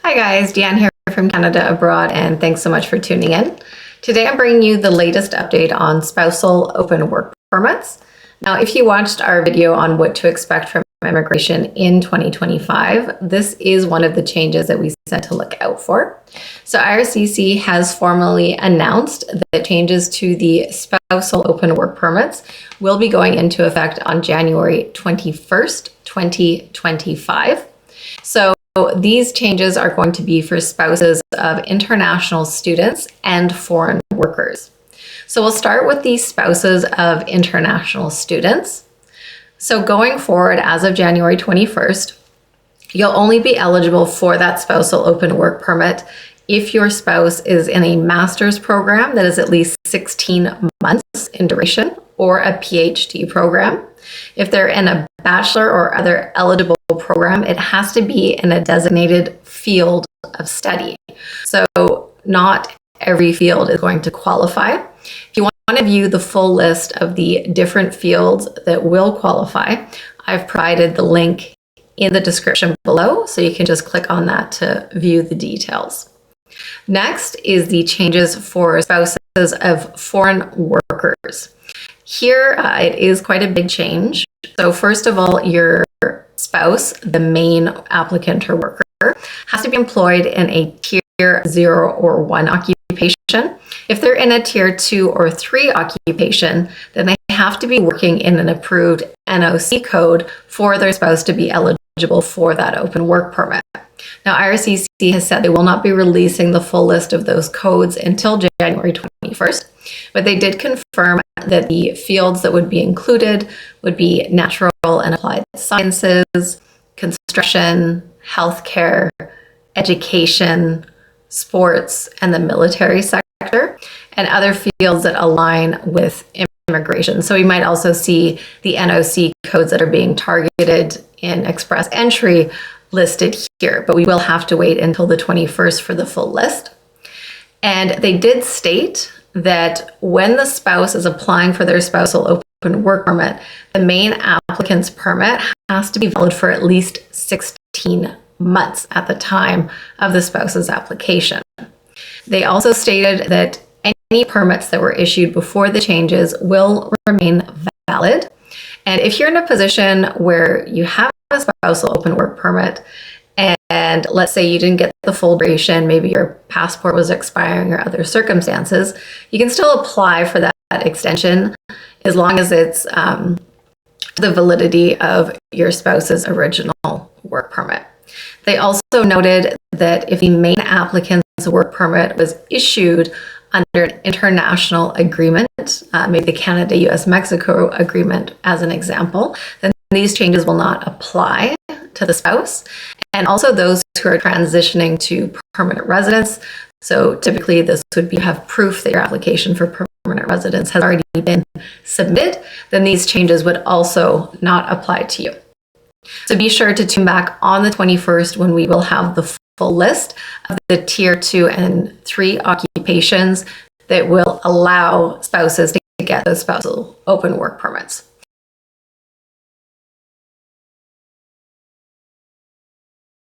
Hi guys, Deanne here from Canada Abroad, and thanks so much for tuning in. Today I'm bringing you the latest update on spousal open work permits. Now, if you watched our video on what to expect from immigration in 2025, this is one of the changes that we said to look out for. So IRCC has formally announced that changes to the spousal open work permits will be going into effect on January 21st, 2025. So these changes are going to be for spouses of international students and foreign workers. So we'll start with the spouses of international students. So going forward, as of January 21st, you'll only be eligible for that spousal open work permit if your spouse is in a master's program that is at least 16 months in duration, or a PhD program. If they're in a bachelor or other eligible program, it has to be in a designated field of study. So not every field is going to qualify. If you want to view the full list of the different fields that will qualify, I've provided the link in the description below, so you can just click on that to view the details. Next is the changes for spouses of foreign workers. Here, it is quite a big change. So first of all, your spouse, the main applicant or worker, has to be employed in a tier 0 or 1 occupation. If they're in a tier 2 or 3 occupation, then they have to be working in an approved NOC code for their spouse to be eligible for that open work permit. Now, IRCC has said they will not be releasing the full list of those codes until January 21st, but they did confirm that the fields that would be included would be natural and applied sciences, construction, healthcare, education, sports, and the military sector, and other fields that align with immigration. So we might also see the NOC codes that are being targeted in express entry listed here, but we will have to wait until the 21st for the full list. And they did state that when the spouse is applying for their spousal open work permit, the main applicant's permit has to be valid for at least 16 months at the time of the spouse's application. They also stated that any permits that were issued before the changes will remain valid. And if you're in a position where you have a spousal open work permit, and let's say you didn't get the full duration, maybe your passport was expiring or other circumstances, you can still apply for that extension as long as it's the validity of your spouse's original work permit. They also noted that if the main applicant's work permit was issued under an international agreement, maybe the Canada-US-Mexico agreement as an example, then these changes will not apply to the spouse. And also those who are transitioning to permanent residence. So typically this would be have proof that your application for permanent residence has already been submitted, then these changes would also not apply to you. So be sure to tune back on the 21st when we will have the full list of the tier 2 and 3 occupations that will allow spouses to get those spousal open work permits.